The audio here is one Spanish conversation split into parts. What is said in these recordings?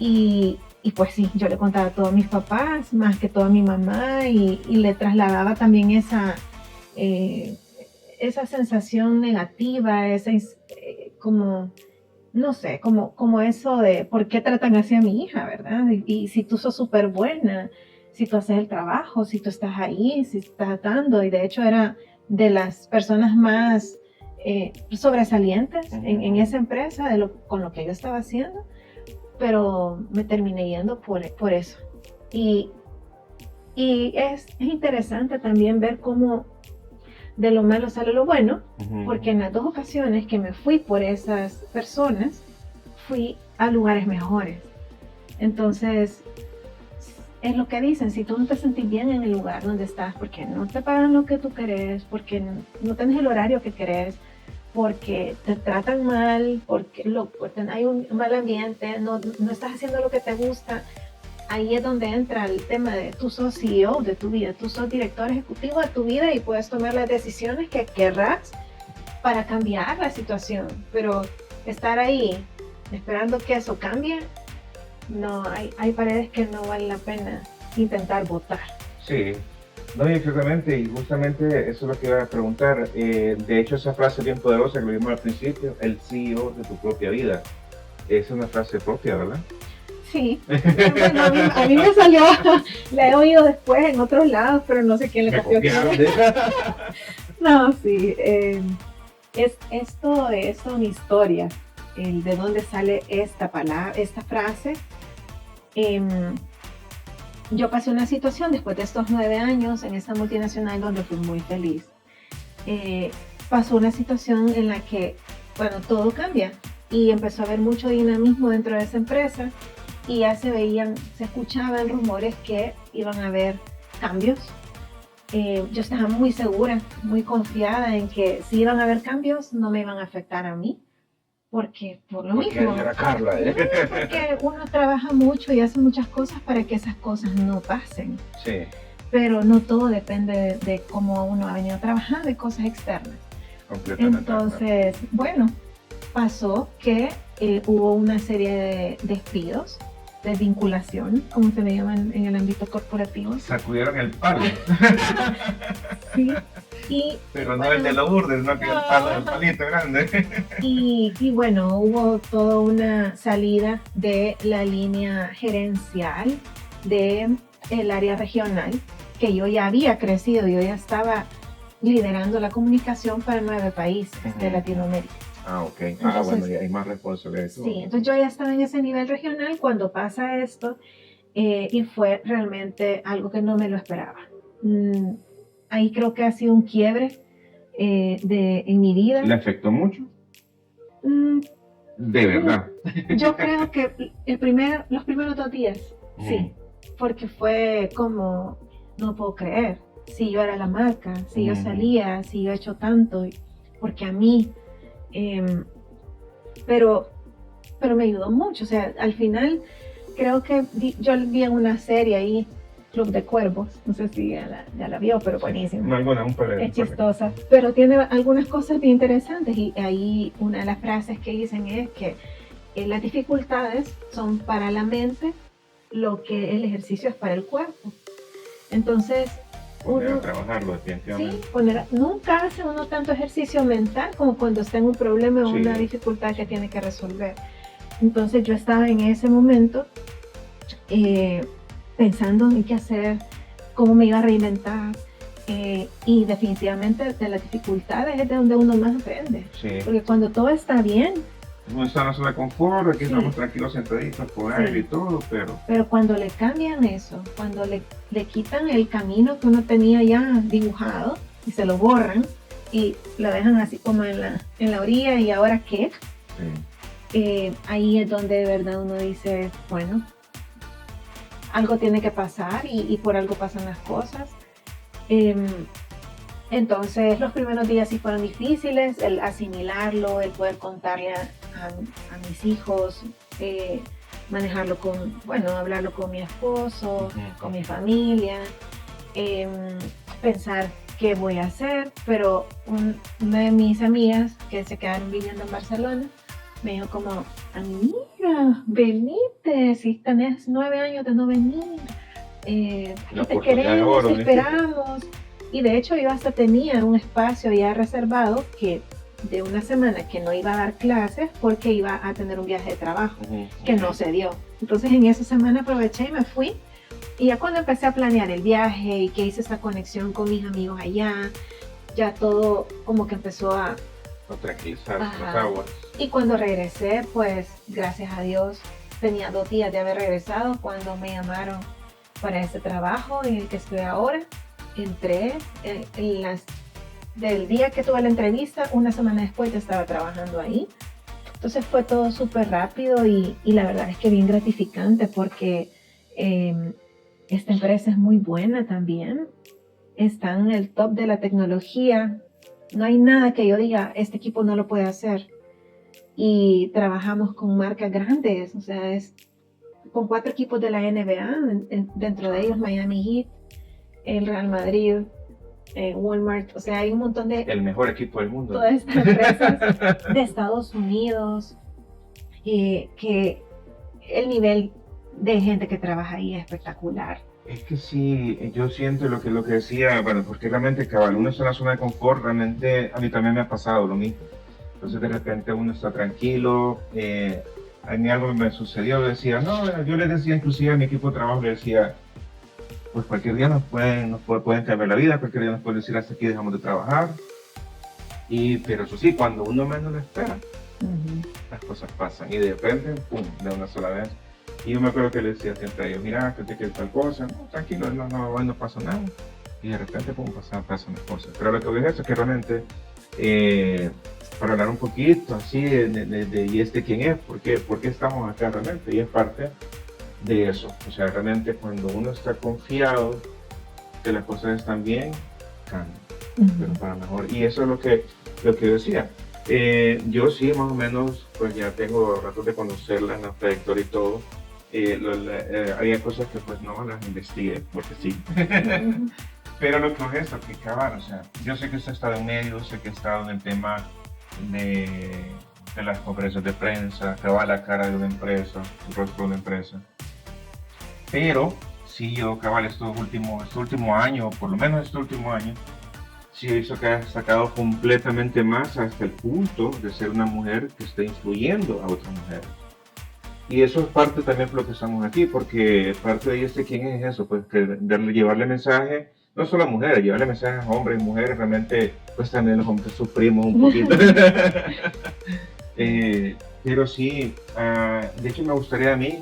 Y pues sí, yo le contaba a todos mis papás, más que todo a mi mamá, y le trasladaba también eh, esa sensación negativa, como, no sé, como eso de por qué tratan así a mi hija, ¿verdad? Y si tú sos súper buena, si tú haces el trabajo, si tú estás ahí, si estás dando, y de hecho era de las personas más sobresalientes en esa empresa con lo que yo estaba haciendo, pero me terminé yendo por eso. Y, y es interesante también ver cómo de lo malo sale lo bueno, porque en las dos ocasiones que me fui por esas personas, fui a lugares mejores. Entonces, es lo que dicen, si tú no te sentís bien en el lugar donde estás, porque no te pagan lo que tú querés, porque no tienes el horario que querés, porque te tratan mal, porque hay un mal ambiente, no estás haciendo lo que te gusta, ahí es donde entra el tema de tú sos CEO de tu vida, tú sos director ejecutivo de tu vida y puedes tomar las decisiones que querrás para cambiar la situación, pero estar ahí esperando que eso cambie, no, hay paredes que no vale la pena intentar botar. Sí, no, y exactamente, y justamente eso es lo que iba a preguntar. De hecho, esa frase bien poderosa que lo vimos al principio, el CEO de tu propia vida, es una frase propia, ¿verdad? Sí, bueno, a mí me salió, la he oído después en otros lados, pero no sé quién le copió. No, sí, esto es una historia, de dónde sale esta palabra, esta frase. Yo pasé una situación después de estos 9 años en esta multinacional donde fui muy feliz. Pasó una situación en la que, bueno, todo cambia y empezó a haber mucho dinamismo dentro de esa empresa y ya se escuchaban rumores que iban a haber cambios. Yo estaba muy segura, muy confiada en que si iban a haber cambios no me iban a afectar a mí, porque por lo mismo. Era Carla, Porque uno trabaja mucho y hace muchas cosas para que esas cosas no pasen. Sí. Pero no todo depende de cómo uno ha venido trabajando, de cosas externas. Entonces, bueno, pasó que hubo una serie de despidos, de vinculación, como se le llama en el ámbito corporativo. Sacudieron el palo. Sí. Pero no el de los burdes, no que el palo del palito grande. Y bueno, hubo toda una salida de la línea gerencial del área regional, que yo ya había crecido, yo ya estaba liderando la comunicación para 9 países de Latinoamérica. Ah, ok. Entonces, bueno, ya hay más responsabilidad. Sí, entonces yo ya estaba en ese nivel regional cuando pasa esto, y fue realmente algo que no me lo esperaba. Ahí creo que ha sido un quiebre en mi vida. ¿Le afectó mucho? De verdad. Yo creo que los primeros 2 días, sí, porque fue como, no puedo creer, si yo era la marca, si yo salía, si yo he hecho tanto, porque a mí, pero me ayudó mucho, o sea, al final creo que yo vi en una serie ahí, Club de Cuervos, no sé si ya la vio, pero buenísimo. Es chistosa, pero tiene algunas cosas bien interesantes y ahí una de las frases que dicen es que las dificultades son para la mente lo que el ejercicio es para el cuerpo. Entonces, poner a trabajarlo definitivamente. Sí, nunca hace uno tanto ejercicio mental como cuando está en un problema o una dificultad que tiene que resolver. Entonces yo estaba en ese momento pensando en qué hacer, cómo me iba a reinventar, y definitivamente de las dificultades es de donde uno más aprende. Porque cuando todo está bien, uno está en la zona de confort, aquí estamos tranquilos sentaditos con aire y todo, pero cuando le cambian eso, cuando le quitan el camino que uno tenía ya dibujado y se lo borran y lo dejan así como en la orilla, ¿y ahora qué? Ahí es donde de verdad uno dice, bueno, algo tiene que pasar y por algo pasan las cosas. Entonces los primeros días sí fueron difíciles, el asimilarlo, el poder contarle a mis hijos, manejarlo hablarlo con mi esposo, con mi familia, pensar qué voy a hacer, pero una de mis amigas que se quedaron viviendo en Barcelona me dijo como, a mí Olga, venite, si tenés 9 años de no venir, aquí te queremos, te esperamos. Y de hecho yo hasta tenía un espacio ya reservado que de una semana que no iba a dar clases porque iba a tener un viaje de trabajo que no se dio. Entonces en esa semana aproveché y me fui. Y ya cuando empecé a planear el viaje y que hice esta conexión con mis amigos allá, ya todo como que empezó a tranquilizar las aguas. Y cuando regresé, pues gracias a Dios, tenía 2 días de haber regresado cuando me llamaron para este trabajo en el que estoy ahora. Entré del día que tuve la entrevista, una semana después ya estaba trabajando ahí. Entonces fue todo súper rápido y la verdad es que bien gratificante porque esta empresa es muy buena también. Está en el top de la tecnología. No hay nada que yo diga, este equipo no lo puede hacer. Y trabajamos con marcas grandes, o sea, es con 4 equipos de la NBA, dentro de ellos Miami Heat, el Real Madrid, Walmart, o sea, hay un montón de... El mejor equipo del mundo. Todas estas empresas de Estados Unidos, que el nivel de gente que trabaja ahí es espectacular. Es que sí, yo siento lo que decía, bueno, porque realmente cabal, uno está en la zona de confort, realmente a mí también me ha pasado lo mismo. Entonces de repente uno está tranquilo, a mí algo me sucedió, decía, no, yo le decía inclusive a mi equipo de trabajo, le decía, pues cualquier día nos pueden cambiar la vida, cualquier día nos pueden decir hasta aquí dejamos de trabajar, pero eso sí, cuando uno menos lo espera, las cosas pasan y de repente, pum, de una sola vez. Y yo me acuerdo que le decía siempre a ellos, mira, que te quede tal cosa, no, tranquilo, no pasa nada. Y de repente, pum, pasan las cosas. Pero lo que voy a decir es que realmente, para hablar un poquito así de y quién es, por qué estamos acá realmente, y es parte de eso. O sea, realmente cuando uno está confiado que las cosas están bien, cambian, pero para mejor. Y eso es lo que yo decía. Yo sí, más o menos, pues ya tengo ratos de conocerla en la trayectoria y todo. Había cosas que pues no las investigué, porque sí. Pero lo que es esto, que cabal, o sea, yo sé que usted está en medio, sé que ha estado en el tema de las conferencias de prensa, cabal la cara de una empresa, el rostro de una empresa. Pero sí, yo cabal este último año, por lo menos este último año, sí he visto que ha sacado completamente más hasta el punto de ser una mujer que está influyendo a otras mujeres. Y eso es parte también por lo que estamos aquí, porque parte de quién es eso, pues que llevarle mensaje, no solo a mujeres, llevarle mensajes a hombres y mujeres, realmente pues también los hombres sufrimos un poquito. Pero sí, de hecho me gustaría a mí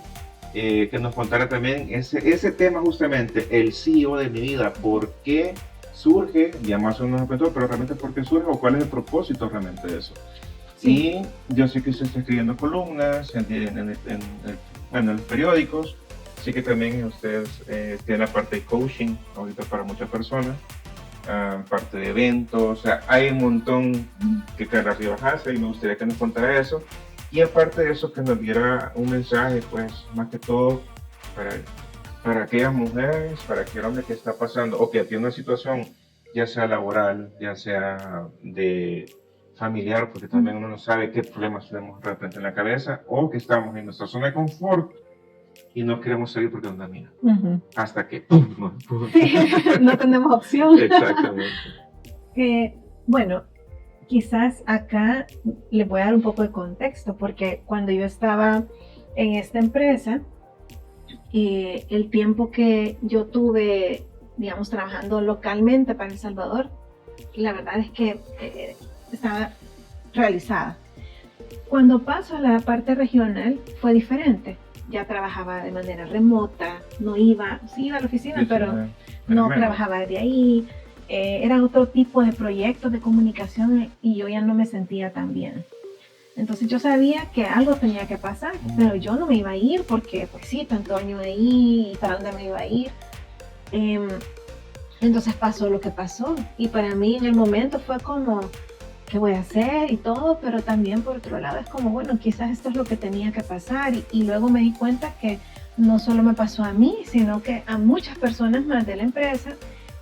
que nos contara también ese tema justamente, el CEO de mi vida, ¿por qué surge? Ya más o menos nos contó, pero realmente ¿por qué surge o cuál es el propósito realmente de eso? Sí. Y yo sé que usted está escribiendo columnas en los periódicos, sí que también ustedes tienen la parte de coaching ahorita para muchas personas, parte de eventos, o sea, hay un montón que cargas y bajarse y me gustaría que nos contara eso. Y aparte de eso, que nos diera un mensaje, pues, más que todo para aquellas mujeres, para aquel hombre que está pasando o que tiene una situación, ya sea laboral, ya sea de familiar, porque también uno no sabe qué problemas tenemos de repente en la cabeza, o que estamos en nuestra zona de confort y no queremos salir porque nos da miedo. Hasta que no tenemos opción. Exactamente. Bueno, quizás acá le voy a dar un poco de contexto, porque cuando yo estaba en esta empresa, el tiempo que yo tuve, digamos, trabajando localmente para El Salvador, la verdad es que estaba realizada. Cuando paso a la parte regional fue diferente. Ya trabajaba de manera remota, sí iba a la oficina, pero no trabajaba de ahí. Era otro tipo de proyectos de comunicación y yo ya no me sentía tan bien. Entonces yo sabía que algo tenía que pasar, pero yo no me iba a ir porque, pues sí, tanto año ahí, y para dónde me iba a ir. Entonces pasó lo que pasó y para mí en el momento fue como, ¿qué voy a hacer? Y todo, pero también por otro lado es como, bueno, quizás esto es lo que tenía que pasar y luego me di cuenta que no solo me pasó a mí, sino que a muchas personas más de la empresa.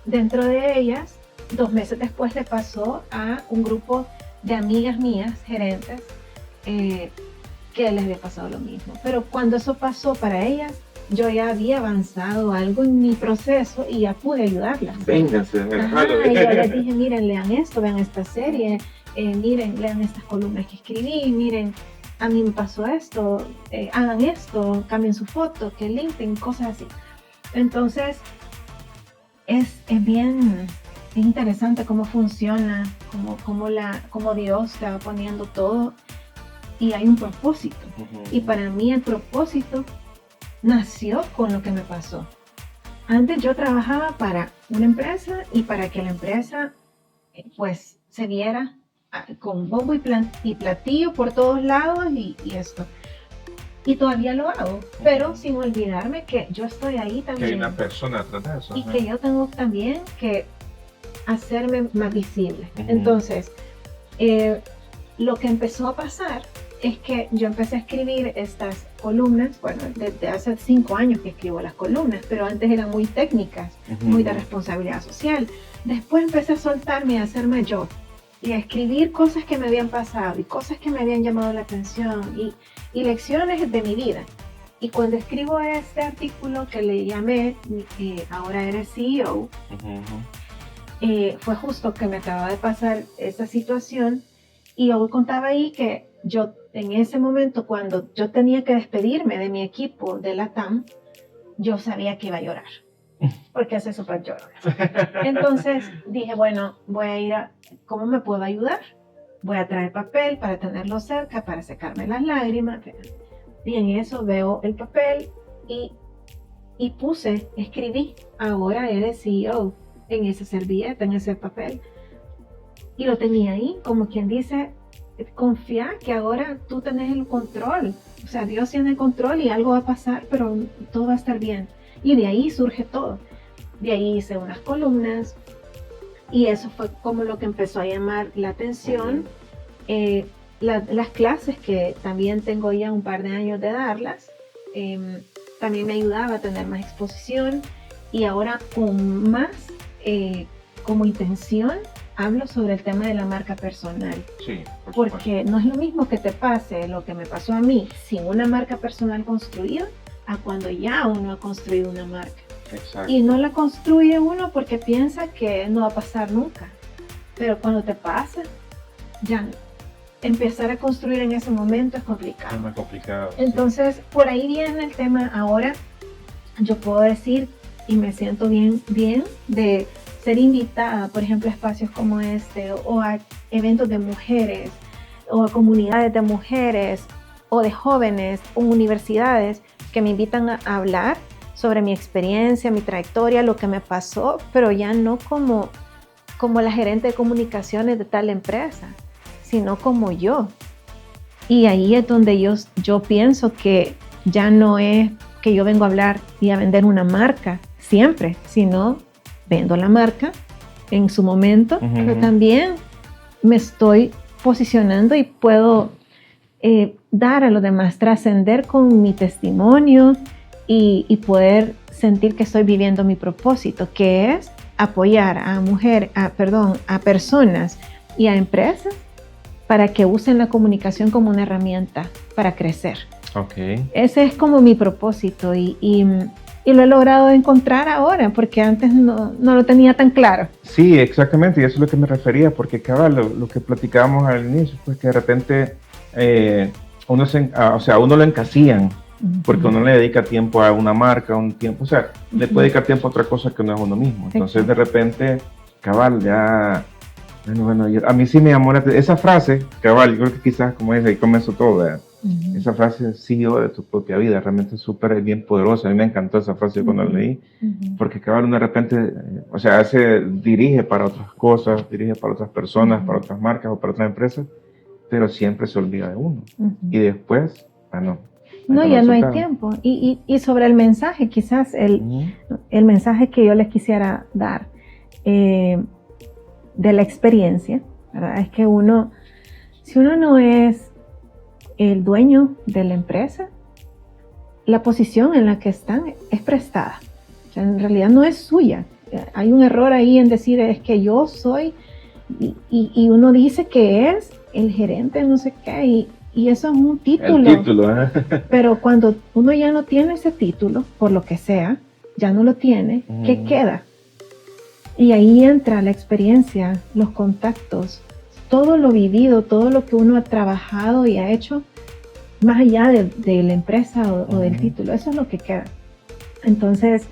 Dentro de ellas, 2 meses después le pasó a un grupo de amigas mías, gerentes, que les había pasado lo mismo. Pero cuando eso pasó para ellas, yo ya había avanzado algo en mi proceso y ya pude ayudarlas. Vénganse, y yo les dije, miren, lean esto, vean esta serie, miren, lean estas columnas que escribí, miren, a mí me pasó esto, hagan esto, cambien su foto, que LinkedIn, cosas así. Entonces, es bien interesante cómo funciona, cómo Dios te va poniendo todo y hay un propósito. Y para mí el propósito nació con lo que me pasó. Antes yo trabajaba para una empresa y para que la empresa pues se viera con bombo y platillo por todos lados y esto. Y todavía lo hago, pero sin olvidarme que yo estoy ahí también. Que hay una persona atrás de eso. Y que yo tengo también que hacerme más visible. Entonces, lo que empezó a pasar es que yo empecé a escribir estas columnas, bueno, desde hace 5 años que escribo las columnas, pero antes eran muy técnicas, muy de responsabilidad social. Después empecé a soltarme y a hacerme yo, y a escribir cosas que me habían pasado, y cosas que me habían llamado la atención, y lecciones de mi vida. Y cuando escribo este artículo que le llamé Ahora eres CEO, fue justo que me acababa de pasar esa situación, y yo contaba ahí que yo en ese momento, cuando yo tenía que despedirme de mi equipo de la TAM, yo sabía que iba a llorar, porque hace súper lloro. Entonces dije, bueno, voy a ir ¿cómo me puedo ayudar? Voy a traer papel para tenerlo cerca, para secarme las lágrimas. Y en eso veo el papel y escribí, ahora eres CEO, en esa servilleta, en ese papel. Y lo tenía ahí, como quien dice, confía que ahora tú tenés el control. O sea, Dios tiene el control y algo va a pasar, pero todo va a estar bien. Y de ahí surge todo. De ahí hice unas columnas y eso fue como lo que empezó a llamar la atención. Las clases que también tengo ya un par de años de darlas, también me ayudaba a tener más exposición y ahora con más como intención hablo sobre el tema de la marca personal. Sí, porque no es lo mismo que te pase lo que me pasó a mí sin una marca personal construida a cuando ya uno ha construido una marca. Exacto. Y no la construye uno porque piensa que no va a pasar nunca. Pero cuando te pasa, ya no. Empezar a construir en ese momento es complicado. Es más complicado. Entonces, sí, por ahí viene el tema. Ahora yo puedo decir, y me siento bien de ser invitada, por ejemplo, a espacios como este, o a eventos de mujeres, o a comunidades de mujeres, o de jóvenes, o universidades que me invitan a hablar sobre mi experiencia, mi trayectoria, lo que me pasó, pero ya no como la gerente de comunicaciones de tal empresa, sino como yo. Y ahí es donde yo pienso que ya no es que yo vengo a hablar y a vender una marca siempre, sino vendo la marca en su momento, pero también me estoy posicionando y puedo dar a los demás, trascender con mi testimonio y poder sentir que estoy viviendo mi propósito, que es apoyar a personas y a empresas para que usen la comunicación como una herramienta para crecer. Okay. Ese es como mi propósito y lo he logrado encontrar ahora, porque antes no lo tenía tan claro. Sí, exactamente, y eso es lo que me refería, porque cabal, lo que platicábamos al inicio, pues que de repente uno lo encasillan, porque uno le dedica tiempo a una marca, le puede dedicar tiempo a otra cosa que no es uno mismo. Entonces, de repente, cabal, ya... Bueno, a mí sí me llamó esa frase, cabal, yo creo que quizás como es, ahí comenzó todo, ¿verdad? Esa frase, CEO de tu propia vida, realmente es súper bien poderosa. A mí me encantó esa frase cuando la leí, porque cabal, uno de repente, se dirige para otras cosas, dirige para otras personas, para otras marcas o para otras empresas, pero siempre se olvida de uno. Y después, no, ya no hay tiempo. Y sobre el mensaje, quizás el mensaje que yo les quisiera dar de la experiencia, ¿verdad? Es que si uno no es el dueño de la empresa, la posición en la que están es prestada. O sea, en realidad no es suya. Hay un error ahí en decir es que yo soy, y uno dice que es el gerente, no sé qué, y eso es un El título, ¿eh? Pero cuando uno ya no tiene ese título, por lo que sea, ya no lo tiene, ¿qué queda? Y ahí entra la experiencia, los contactos, todo lo vivido, todo lo que uno ha trabajado y ha hecho, más allá de la empresa o del título, eso es lo que queda. Entonces,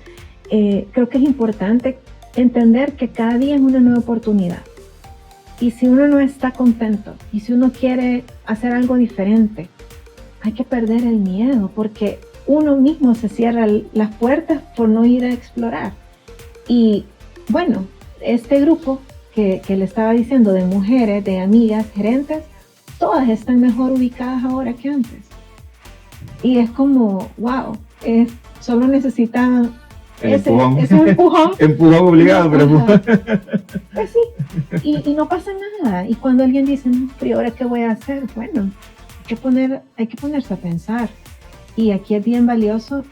creo que es importante entender que cada día es una nueva oportunidad. Y si uno no está contento, y si uno quiere hacer algo diferente, hay que perder el miedo, porque uno mismo se cierra las puertas por no ir a explorar. Y bueno, este grupo que le estaba diciendo de mujeres, de amigas, gerentes, todas están mejor ubicadas ahora que antes. Y es como, wow, solo necesitan ese empujón. Empujón obligado, pero pues sí, y no pasa nada. Y cuando alguien dice, no, pero ¿ahora qué voy a hacer? Bueno, hay que ponerse a pensar. Y aquí es bien valioso,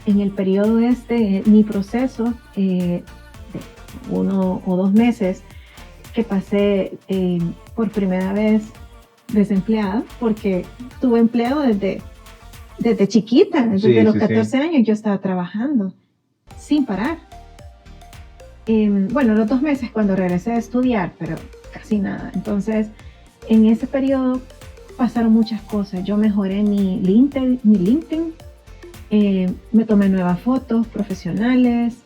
en el periodo mi proceso, de 1 o 2 meses, que pasé por primera vez desempleada, porque tuve empleo desde chiquita, desde los 14 años yo estaba trabajando sin parar. Bueno, los 2 meses cuando regresé a estudiar, pero casi nada. Entonces, en ese periodo pasaron muchas cosas. Yo mejoré mi LinkedIn, me tomé nuevas fotos profesionales,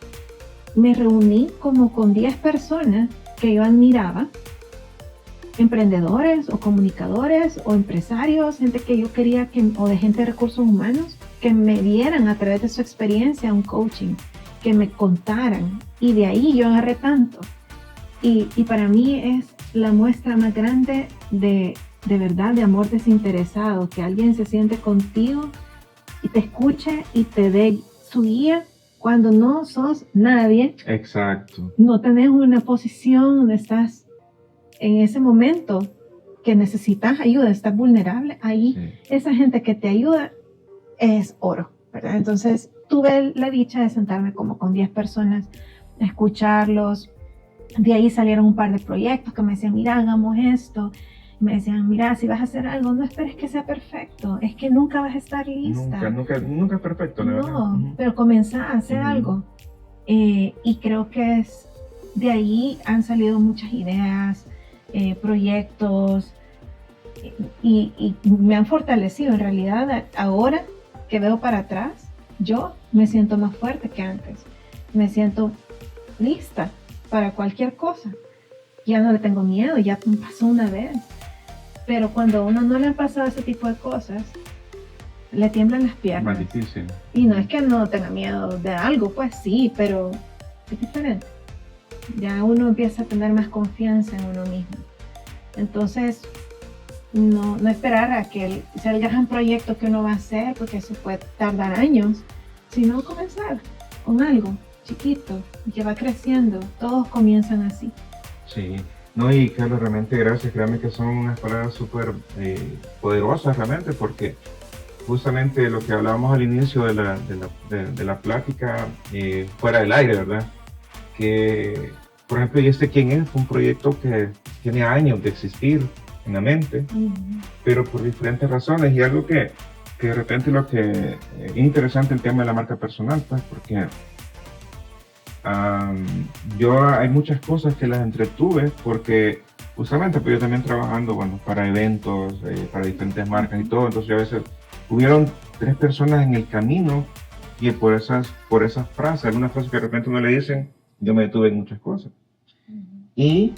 me reuní como con 10 personas que yo admiraba, emprendedores o comunicadores o empresarios, gente que yo quería o de gente de recursos humanos, que me dieran a través de su experiencia un coaching, que me contaran, y de ahí yo agarré tanto. Y para mí es la muestra más grande de verdad, de amor desinteresado, que alguien se siente contigo y te escuche y te dé su guía cuando no sos nadie. Exacto. No tenés una posición donde estás en ese momento que necesitas ayuda, estás vulnerable. Ahí esa gente que te ayuda es oro, ¿verdad? Entonces tuve la dicha de sentarme como con 10 personas, escucharlos. De ahí salieron un par de proyectos que me decían, mira, hagamos esto. Me decían, mira, si vas a hacer algo, no esperes que sea perfecto, es que nunca vas a estar lista. Nunca es perfecto, la verdad. No, pero comenzá a hacer algo. Y creo que de ahí han salido muchas ideas, proyectos, y me han fortalecido. En realidad, ahora que veo para atrás, yo me siento más fuerte que antes. Me siento lista para cualquier cosa. Ya no le tengo miedo, ya me pasó una vez. Pero cuando a uno no le han pasado ese tipo de cosas, le tiemblan las piernas. Más difícil. Y no es que no tenga miedo de algo, pues sí, pero es diferente. Ya uno empieza a tener más confianza en uno mismo. Entonces, no esperar a que sea el gran proyecto que uno va a hacer, porque eso puede tardar años, sino comenzar con algo chiquito y que va creciendo. Todos comienzan así. Sí. No, y Carlos, realmente gracias, créanme que son unas palabras súper poderosas realmente, porque justamente lo que hablábamos al inicio de la plática, fuera del aire, ¿verdad? Que, por ejemplo, ¿y este quién es? Fue un proyecto que tiene años de existir en la mente, pero por diferentes razones, y algo que de repente lo que es interesante el tema de la marca personal, pues, porque yo hay muchas cosas que las entretuve porque justamente pues yo también trabajando para eventos, para diferentes marcas y todo, entonces a veces hubieron 3 personas en el camino y por esas frases, algunas frases que de repente uno le dicen, yo me detuve en muchas cosas. Y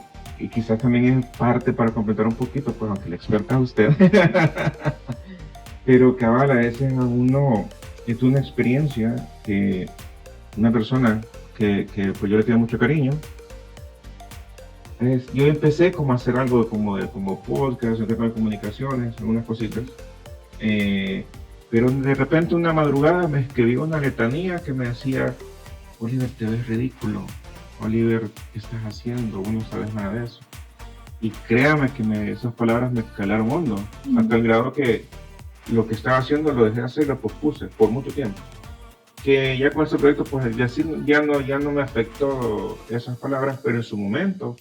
quizás también es parte para completar un poquito, pues aunque la experta es usted, pero cabal, a veces a uno es una experiencia que una persona que pues yo le tengo mucho cariño. Yo empecé como a hacer algo como podcast, un tema de comunicaciones, algunas cositas. Pero de repente una madrugada me escribió una letanía que me decía, Oliver, te ves ridículo. Oliver, ¿qué estás haciendo? Vos no sabes nada de eso. Y créame que esas palabras me calaron hondo, hasta el grado que lo que estaba haciendo lo dejé de hacer y lo pospuse por mucho tiempo. Que ya con ese proyecto pues ya no me afectó esas palabras, pero en su momento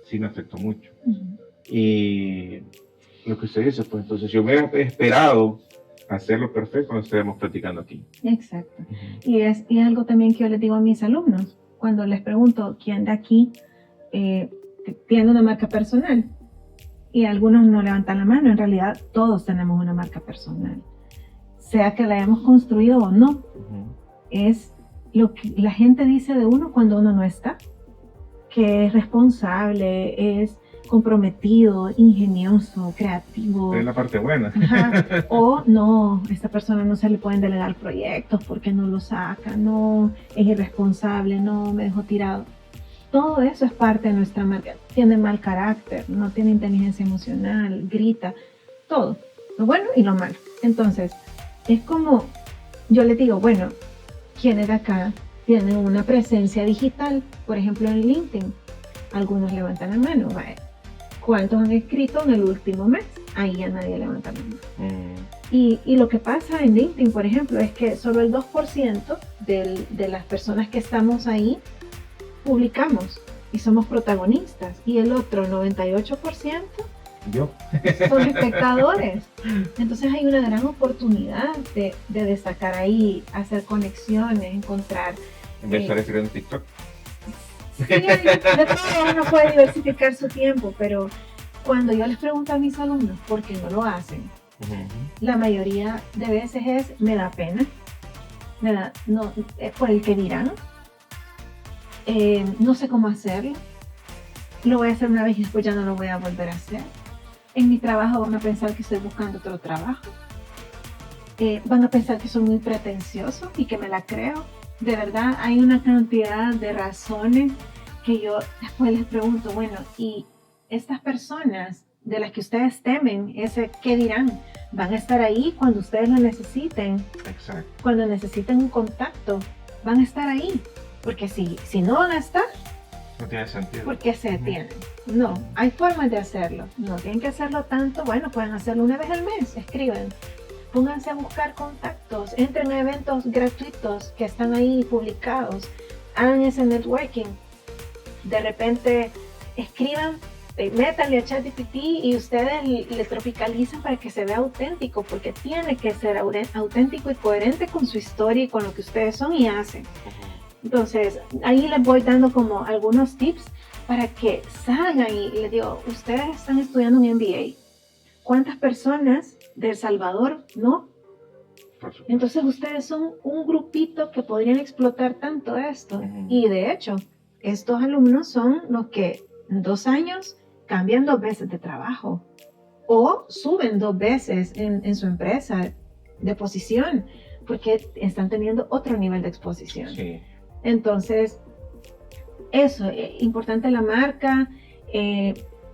sí me afectó mucho. Y lo que usted dice, pues entonces yo hubiera esperado hacerlo perfecto cuando estemos platicando aquí. Exacto. Y es algo también que yo les digo a mis alumnos, cuando les pregunto quién de aquí tiene una marca personal, y algunos no levantan la mano, en realidad todos tenemos una marca personal, sea que la hayamos construido o no. Es lo que la gente dice de uno cuando uno no está, que es responsable, es comprometido, ingenioso, creativo. Es la parte buena. Ajá. O no, esta persona no se le pueden delegar proyectos porque no lo saca, no, es irresponsable, no, me dejó tirado. Todo eso es parte de nuestra marca. Tiene mal carácter, no tiene inteligencia emocional, grita, todo, lo bueno y lo malo. Entonces, es como, yo les digo, bueno, ¿quiénes de acá tienen una presencia digital? Por ejemplo, en LinkedIn. Algunos levantan la mano. Vaya. ¿Cuántos han escrito en el último mes? Ahí ya nadie levanta la mano. Y lo que pasa en LinkedIn, por ejemplo, es que solo el 2% de las personas que estamos ahí publicamos y somos protagonistas. Y el otro 98% yo son espectadores. Entonces hay una gran oportunidad de destacar ahí, hacer conexiones, encontrar. En vez de estar escribiendo TikTok. Sí, de todo uno puede diversificar su tiempo, pero cuando yo les pregunto a mis alumnos por qué no lo hacen, la mayoría de veces es, me da pena, no, es por el que dirán, no sé cómo hacerlo, lo voy a hacer una vez y después ya no lo voy a volver a hacer. En mi trabajo van a pensar que estoy buscando otro trabajo. Van a pensar que soy muy pretencioso y que me la creo. De verdad, hay una cantidad de razones que yo después les pregunto, bueno, ¿y estas personas de las que ustedes temen, ese qué dirán? Van a estar ahí cuando ustedes lo necesiten. Exacto. Cuando necesiten un contacto, van a estar ahí. Porque si no van a estar, no tiene sentido. ¿Por qué se detienen? No, hay formas de hacerlo. No tienen que hacerlo tanto. Bueno, pueden hacerlo una vez al mes. Escriben. Pónganse a buscar contactos. Entren a eventos gratuitos que están ahí publicados. Hagan ese networking. De repente, escriban, métanle a ChatGPT y ustedes le tropicalizan para que se vea auténtico. Porque tiene que ser auténtico y coherente con su historia y con lo que ustedes son y hacen. Entonces, ahí les voy dando como algunos tips para que salgan y les digo, ustedes están estudiando un MBA. ¿Cuántas personas de El Salvador no? Entonces, ustedes son un grupito que podrían explotar tanto esto. Y de hecho, estos alumnos son los que en 2 años cambian 2 veces de trabajo o suben 2 veces en su empresa de posición porque están teniendo otro nivel de exposición. Sí. Entonces, eso, importante la marca.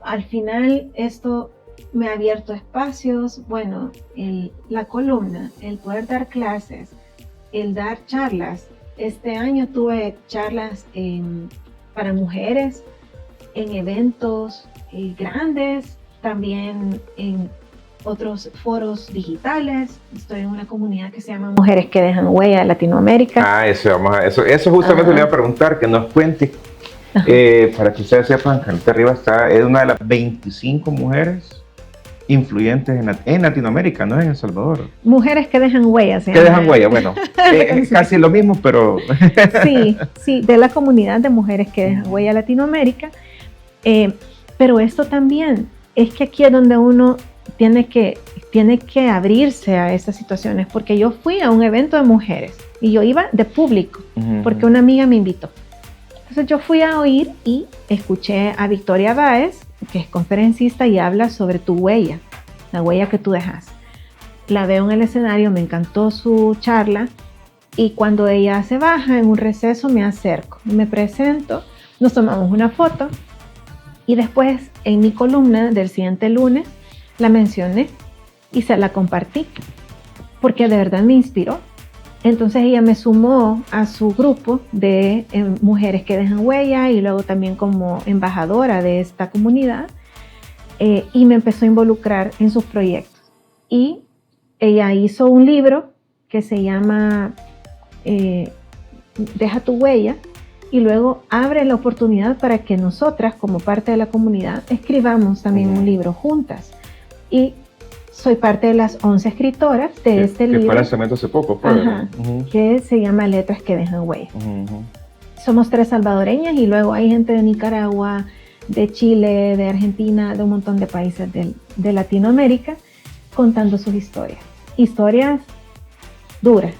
Al final, esto me ha abierto espacios. Bueno, la columna, el poder dar clases, el dar charlas. Este año tuve charlas para mujeres en eventos grandes, también en otros foros digitales. Estoy en una comunidad que se llama Mujeres que Dejan Huella Latinoamérica. Eso justamente le iba a preguntar, que nos cuente, para que ustedes sepan, que arriba es una de las 25 mujeres influyentes en Latinoamérica, no en El Salvador. Mujeres que dejan huella. Que dejan huella, bueno, es casi lo mismo, pero... sí, de la comunidad de Mujeres que Dejan Huella Latinoamérica. Pero esto también, es que aquí es donde uno tiene que abrirse a estas situaciones, porque yo fui a un evento de mujeres y yo iba de público, porque una amiga me invitó. Entonces yo fui a oír y escuché a Victoria Báez, que es conferencista y habla sobre tu huella, la huella que tú dejas. La veo en el escenario, me encantó su charla y cuando ella se baja en un receso me acerco, me presento, nos tomamos una foto y después en mi columna del siguiente lunes la mencioné y se la compartí porque de verdad me inspiró. Entonces ella me sumó a su grupo de mujeres que dejan huella y luego también como embajadora de esta comunidad y me empezó a involucrar en sus proyectos. Y ella hizo un libro que se llama Deja tu huella y luego abre la oportunidad para que nosotras como parte de la comunidad escribamos también un libro juntas. Y soy parte de las 11 escritoras de este libro. Que fue lanzamiento hace poco, pues. Ajá, que se llama Letras que dejan huella. Somos 3 salvadoreñas y luego hay gente de Nicaragua, de Chile, de Argentina, de un montón de países de Latinoamérica contando sus historias. Historias duras,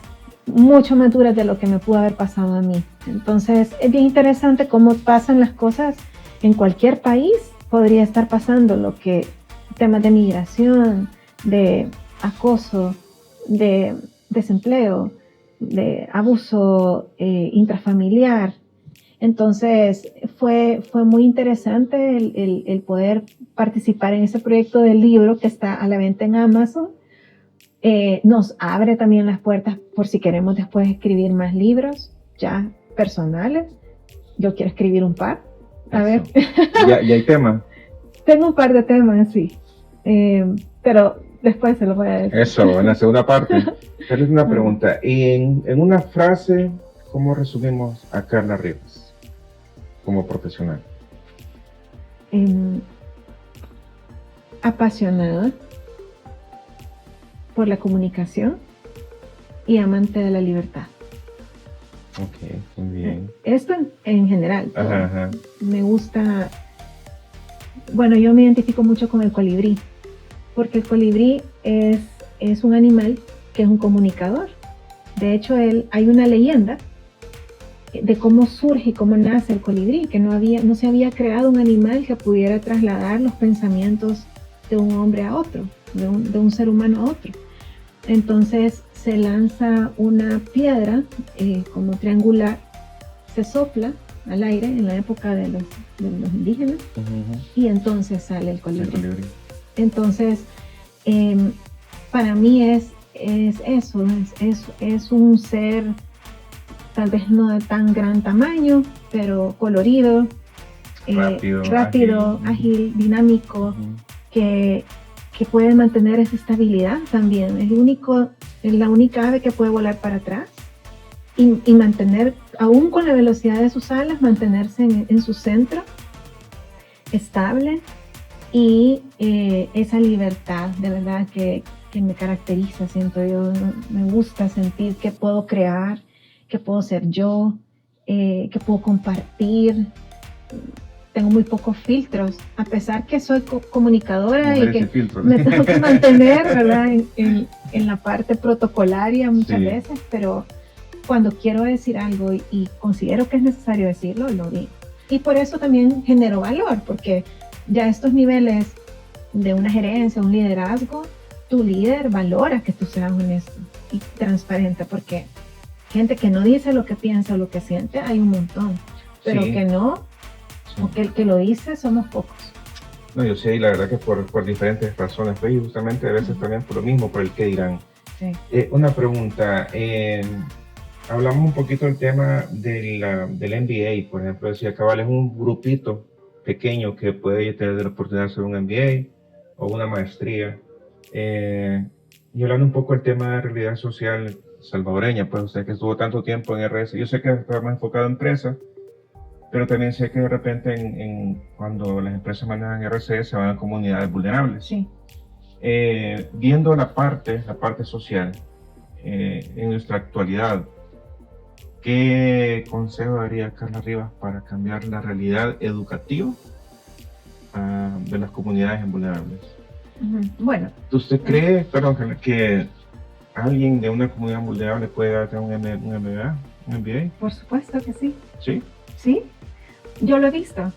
mucho más duras de lo que me pudo haber pasado a mí. Entonces es bien interesante cómo pasan las cosas en cualquier país. Podría estar pasando lo que temas de migración, de acoso, de desempleo, de abuso intrafamiliar. Entonces fue muy interesante el poder participar en ese proyecto del libro que está a la venta en Amazon. Nos abre también las puertas por si queremos después escribir más libros ya personales. Yo quiero escribir un par. A ver. ¿Ya hay temas? Tengo un par de temas, sí. Pero después se los voy a decir. Eso, en la segunda parte. Pero es una pregunta. En una frase, ¿cómo resumimos a Carla Rivas como profesional? Apasionada por la comunicación y amante de la libertad. Ok, muy bien. Esto en general. Ajá. Me gusta. Bueno, yo me identifico mucho con el colibrí, porque el colibrí es un animal que es un comunicador. De hecho, hay una leyenda de cómo surge y cómo nace el colibrí, que no se había creado un animal que pudiera trasladar los pensamientos de un hombre a otro, de un ser humano a otro. Entonces se lanza una piedra como triangular, se sopla al aire en la época de los indígenas, y entonces sale el colibrí. Entonces, para mí es eso, es un ser tal vez no de tan gran tamaño, pero colorido, rápido, ágil, dinámico, que puede mantener esa estabilidad también. Es la única ave que puede volar para atrás y mantener, aún con la velocidad de sus alas, mantenerse en su centro, estable, y esa libertad de verdad que me caracteriza, siento yo. Me gusta sentir que puedo crear, que puedo ser yo, que puedo compartir. Tengo muy pocos filtros, a pesar que soy comunicadora y que me tengo que mantener, ¿verdad? en la parte protocolaria muchas veces, pero cuando quiero decir algo y considero que es necesario decirlo, lo digo. Y por eso también genero valor, porque ya estos niveles de una gerencia, un liderazgo, tu líder valora que tú seas honesto y transparente, porque gente que no dice lo que piensa o lo que siente hay un montón, pero que no, o que el que lo dice somos pocos. No, yo sé, y la verdad que por diferentes razones, y justamente a veces también por lo mismo, por el que dirán. Sí. Una pregunta, hablamos un poquito del tema del MBA, por ejemplo, decía Cabal, es un grupito pequeño que puede tener la oportunidad de hacer un MBA o una maestría. Y hablando un poco del tema de realidad social salvadoreña, pues usted que estuvo tanto tiempo en RS, yo sé que está más enfocado en empresas, pero también sé que de repente cuando las empresas manejan RC se van a comunidades vulnerables. Sí. Viendo la parte social en nuestra actualidad, ¿qué consejo daría Carla Rivas para cambiar la realidad educativa de las comunidades vulnerables? Bueno. ¿Usted cree, que alguien de una comunidad vulnerable puede tener un MBA? Por supuesto que sí. ¿Sí? Sí, yo lo he visto.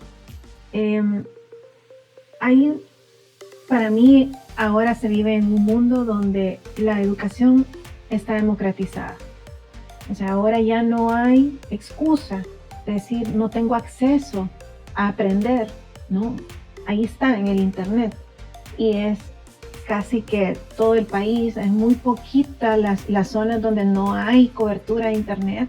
Para mí ahora se vive en un mundo donde la educación está democratizada. O sea, ahora ya no hay excusa de decir no tengo acceso a aprender, ¿no? Ahí está en el internet y es casi que todo el país, es muy poquita las zonas donde no hay cobertura de internet,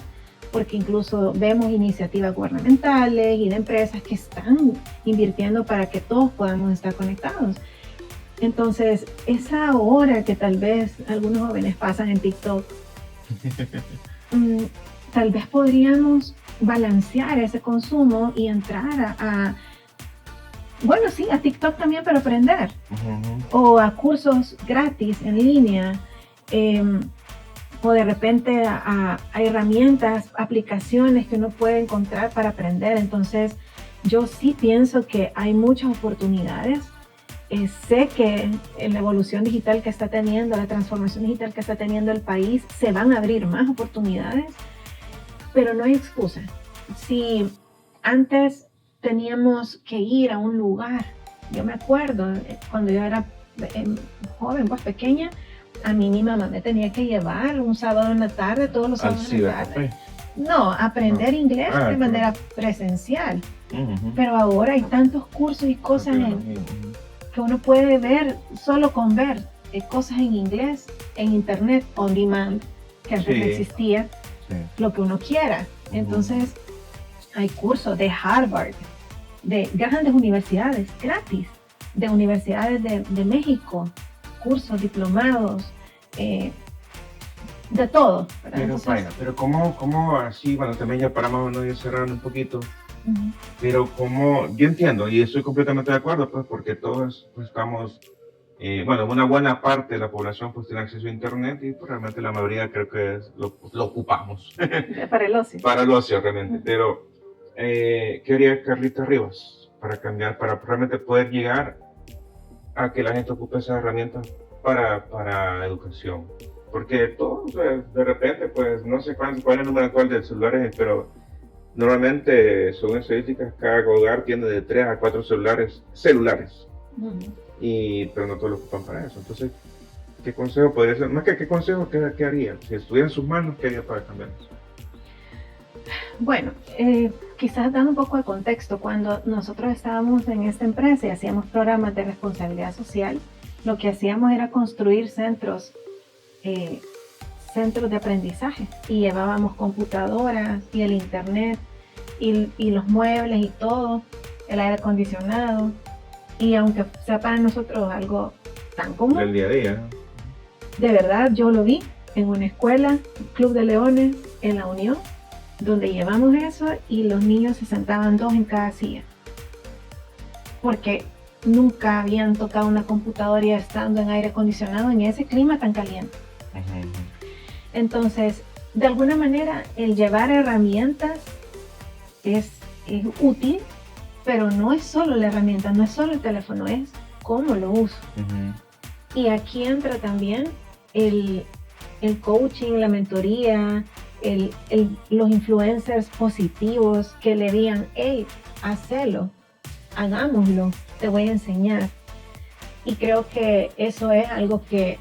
porque incluso vemos iniciativas gubernamentales y de empresas que están invirtiendo para que todos podamos estar conectados. Entonces, esa hora que tal vez algunos jóvenes pasan en TikTok, tal vez podríamos balancear ese consumo y entrar Bueno, sí, a TikTok también para aprender. Ujú. O a cursos gratis en línea. eh, o de repente a herramientas, aplicaciones que uno puede encontrar para aprender. Entonces, yo sí pienso que hay muchas oportunidades. Sé que en la evolución digital que está teniendo, la transformación digital que está teniendo el país, se van a abrir más oportunidades, pero no hay excusa. Si antes teníamos que ir a un lugar, yo me acuerdo cuando yo era eh, joven, pues pequeña, a mí mi mamá me tenía que llevar un sábado en la tarde, todos los Al sábados en la tarde. cibercafé. No, aprender No. inglés Ah, de claro. manera presencial. Ujú. Pero ahora hay tantos cursos y La cosas tecnología, ujú. que uno puede ver solo con ver cosas en inglés, en internet, on demand, que antes no Sí, existía, sí. lo que uno quiera. Entonces, hay cursos de Harvard, de grandes universidades, gratis, de universidades de México, cursos, diplomados, eh, de todo, ¿verdad? Pero Entonces, vaya, pero cómo así, bueno, también ya para más o menos ir cerrando un poquito, pero como, yo entiendo y estoy completamente de acuerdo, pues porque todos pues, estamos, bueno, una buena parte de la población pues tiene acceso a Internet y pues, realmente la mayoría creo que lo ocupamos para el ocio. para el ocio realmente, pero ¿qué haría Carlita Rivas para cambiar, para realmente poder llegar a que la gente ocupe esas herramientas para educación? Porque todos, de repente, pues no sé cuál es el número actual de celulares, pero normalmente, según estadísticas, cada hogar tiene de 3 a 4 celulares, pero no todos lo ocupan para eso. Entonces, ¿qué consejo podría ser? Más que qué consejo, ¿qué haría? Si estuviera en sus manos, ¿qué haría para cambiar eso? Bueno, quizás dando un poco de contexto, cuando nosotros estábamos en esta empresa y hacíamos programas de responsabilidad social, lo que hacíamos era construir eh, centros de aprendizaje y llevábamos computadoras y el internet y los muebles y todo, el aire acondicionado. Y aunque sea para nosotros algo tan común, Del día a día. de verdad yo lo vi en una escuela, Club de Leones, en La Unión, donde llevamos eso y los niños se sentaban 2 en cada silla. Porque nunca habían tocado una computadora y estando en aire acondicionado en ese clima tan caliente. Entonces, de alguna manera, el llevar herramientas es útil, pero no es solo la herramienta, no es solo el teléfono, es cómo lo uso. Y aquí entra también el coaching, la mentoría, los influencers positivos que le digan, hey, hacelo, hagámoslo, te voy a enseñar. Y creo que eso es algo que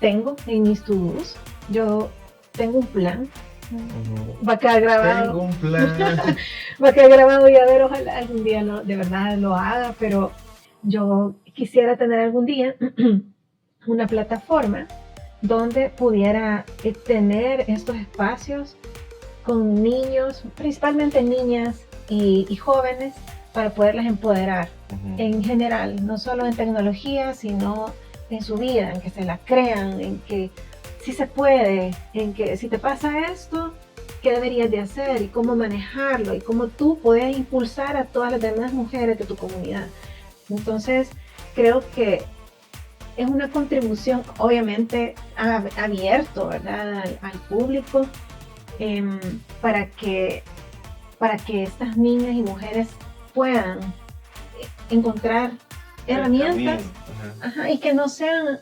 tengo en mis to-dos. Yo tengo un plan. Va a quedar grabado. Tengo un plan. Va a quedar grabado y a ver, ojalá algún día de verdad lo haga, pero yo quisiera tener algún día una plataforma donde pudiera tener estos espacios con niños, principalmente niñas y jóvenes, para poderlas empoderar en general, no solo en tecnología, sino en su vida, en que se la crean, en que sí se puede, en que si te pasa esto, ¿qué deberías de hacer? Y cómo manejarlo, y cómo tú puedes impulsar a todas las demás mujeres de tu comunidad. Entonces, creo que es una contribución, obviamente, abierto, ¿verdad? Al público, para que estas niñas y mujeres puedan encontrar herramientas y que no sean,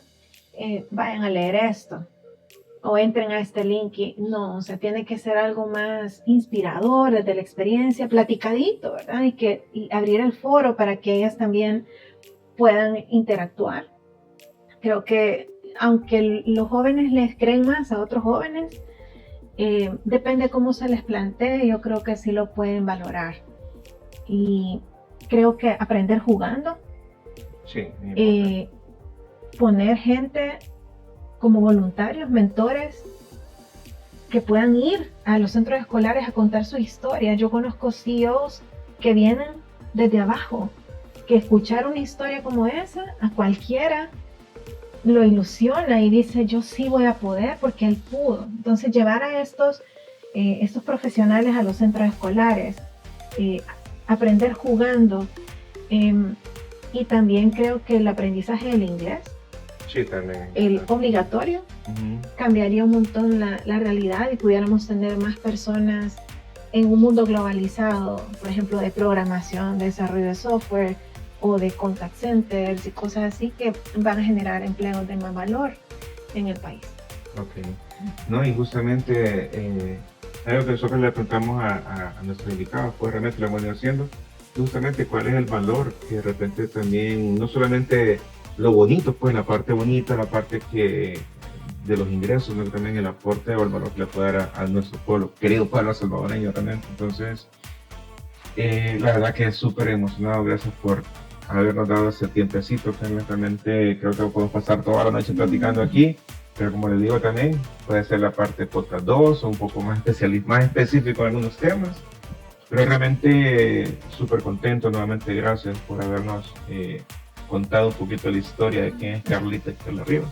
vayan a leer esto o entren a este link. No, o sea, tiene que ser algo más inspirador desde la experiencia, platicadito, ¿verdad? Y abrir el foro para que ellas también puedan interactuar. Creo que aunque los jóvenes les creen más a otros jóvenes, depende cómo se les plantee, yo creo que sí lo pueden valorar. Y creo que aprender jugando, Sí, poner gente como voluntarios, mentores, que puedan ir a los centros escolares a contar su historia. Yo conozco CEOs que vienen desde abajo, que escuchar una historia como esa a cualquiera lo ilusiona y dice, yo sí voy a poder porque él pudo. Entonces llevar a estos profesionales a los centros escolares, aprender jugando, Em, y también creo que el aprendizaje del inglés, Sí, también. el obligatorio, cambiaría un montón la realidad y pudiéramos tener más personas en un mundo globalizado, por ejemplo, de programación, de desarrollo de software o de contact centers y cosas así que van a generar empleos de más valor en el país. Ok. No, y justamente algo que nosotros le preguntamos a nuestros invitados, pues realmente lo hemos ido haciendo, justamente cuál es el valor que de repente también, no solamente lo bonito, pues la parte bonita, la parte que de los ingresos, sino que también el aporte o el valor que le puede dar a nuestro pueblo, querido pueblo salvadoreño realmente. Entonces, la verdad que es súper emocionado, gracias por habernos dado ese tiempecito, que realmente creo que podemos pasar toda la noche platicando aquí, pero como les digo también, puede ser la parte podcast 2 o un poco más, más específico en algunos temas, pero realmente súper contento, nuevamente gracias por habernos contado un poquito la historia de quién es Carlita Estela Rivas.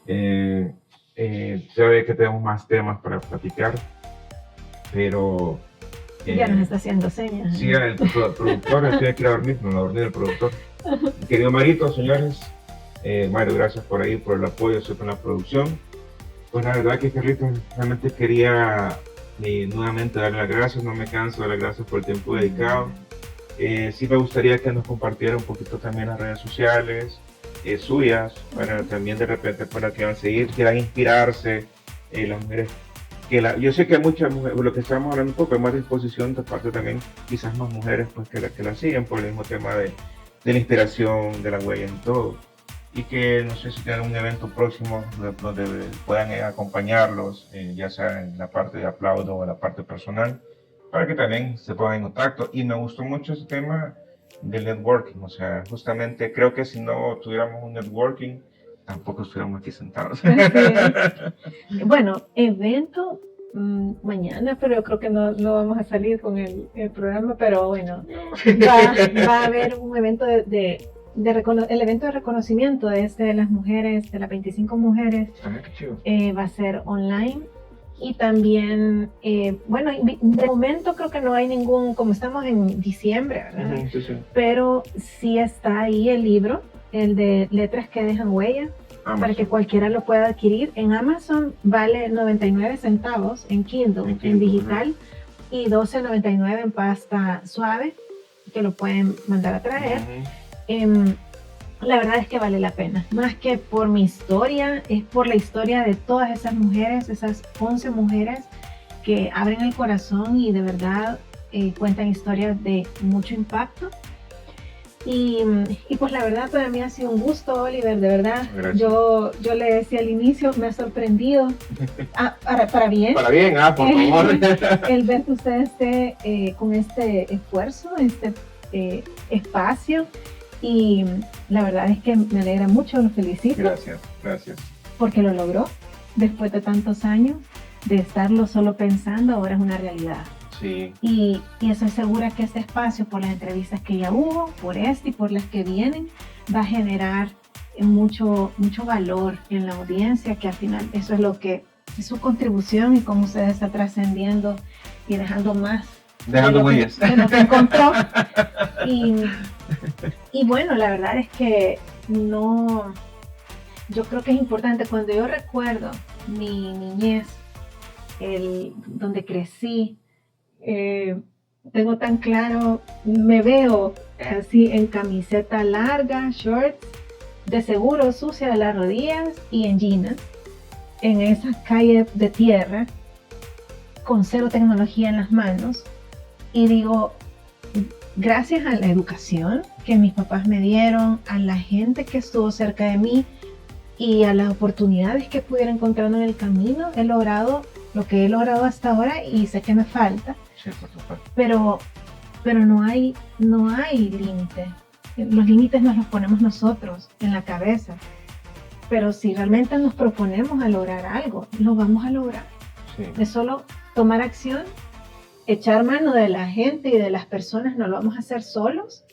Ya ve que tenemos más temas para platicar, pero ya nos está haciendo señas. Sí, el productor, estoy aquí a dormir, no a dormir el productor. Querido Marito, señores, Mario, gracias por ahí, por el apoyo siempre en la producción. Pues la verdad que Carlitos, realmente quería nuevamente darle las gracias, no me canso de dar las gracias por el tiempo dedicado. Sí me gustaría que nos compartiera un poquito también las redes sociales suyas, para también de repente para que van a seguir, quieran inspirarse, las mujeres yo sé que hay muchas mujeres, lo que estamos hablando un poco, hay más disposición de parte también, quizás más mujeres pues que la siguen por el mismo tema de la inspiración, de la huella y todo. Y que no sé si tienen un evento próximo donde puedan acompañarlos, ya sea en la parte de aplauso o en la parte personal, para que también se pongan en contacto. Y me gustó mucho ese tema del networking, o sea, justamente creo que si no tuviéramos un networking, tampoco estuviéramos aquí sentados. Bueno, evento mañana, pero yo creo que no vamos a salir con el programa, pero bueno, va a haber un evento el evento de reconocimiento de las mujeres, de las 25 mujeres, va a ser online. Y también, bueno, de momento creo que no hay ningún, como estamos en diciembre, ¿verdad? Sí. Pero sí está ahí el libro, el de Letras que dejan huella, para que cualquiera lo pueda adquirir. En Amazon vale 99 centavos en Kindle, en digital, y 12.99 en pasta suave, que lo pueden mandar a traer. La verdad es que vale la pena, más que por mi historia, es por la historia de todas esas mujeres, esas 11 mujeres que abren el corazón y de verdad cuentan historias de mucho impacto. Y pues la verdad para mí ha sido un gusto, Oliver, de verdad. Yo le decía al inicio, me ha sorprendido, para bien. Para bien, por favor. El ver que usted esté con este esfuerzo, este espacio. Y la verdad es que me alegra mucho, lo felicito. Gracias. Porque lo logró después de tantos años de estarlo solo pensando, ahora es una realidad. Sí. Y estoy segura que este espacio, por las entrevistas que ya hubo, por y por las que vienen, va a generar mucho valor en la audiencia, que al final eso es lo que es su contribución y cómo usted está trascendiendo y dejando más. Dejando huellas. De lo que encontró. Y bueno, la verdad es que yo creo que es importante, cuando yo recuerdo mi niñez, donde crecí, tengo tan claro, me veo así en camiseta larga, shorts, de seguro sucia de las rodillas y en jeans, en esas calles de tierra, con cero tecnología en las manos, y digo, gracias a la educación que mis papás me dieron, a la gente que estuvo cerca de mí y a las oportunidades que pudiera encontrar en el camino, he logrado lo que he logrado hasta ahora, y sé que me falta. Sí, por supuesto. Pero no hay límite. Los límites nos los ponemos nosotros en la cabeza. Pero si realmente nos proponemos a lograr algo, lo vamos a lograr. Sí. Es solo tomar acción, echar mano de la gente y de las personas, no lo vamos a hacer solos,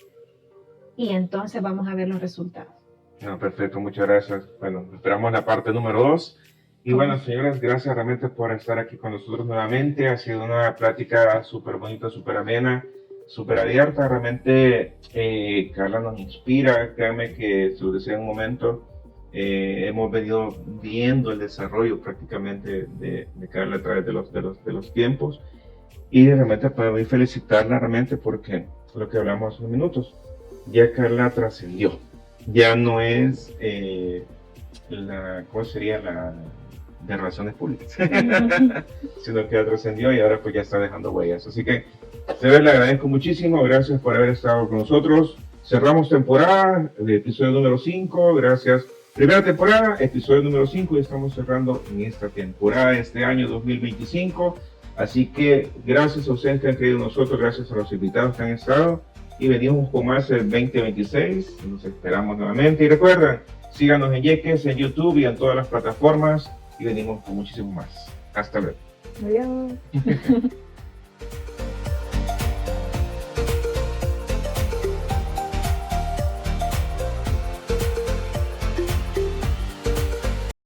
y entonces vamos a ver los resultados. No, perfecto, muchas gracias. Bueno, esperamos la parte número 2. Y bueno, señoras, gracias realmente por estar aquí con nosotros nuevamente. Ha sido una plática súper bonita, súper amena. súper abierta. Realmente Carla nos inspira. Créanme que, se lo decía en un momento, hemos venido viendo el desarrollo prácticamente de Carla a través de los tiempos. Y realmente para mí felicitarla realmente porque lo que hablamos hace unos minutos, ya Carla trascendió. Ya no es ¿cómo sería? La de relaciones públicas, sino que ya trascendió y ahora pues ya está dejando huellas. Así que le agradezco muchísimo, gracias por haber estado con nosotros. Cerramos temporada, el episodio número 5, gracias. Primera temporada, episodio número 5, y estamos cerrando en esta temporada, este año 2025. Así que gracias a ustedes que han creído en nosotros, gracias a los invitados que han estado, y venimos con más el 2026, nos esperamos nuevamente. Y recuerden, síganos en Yeques, en YouTube y en todas las plataformas, y venimos con muchísimo más. Hasta luego. Adiós.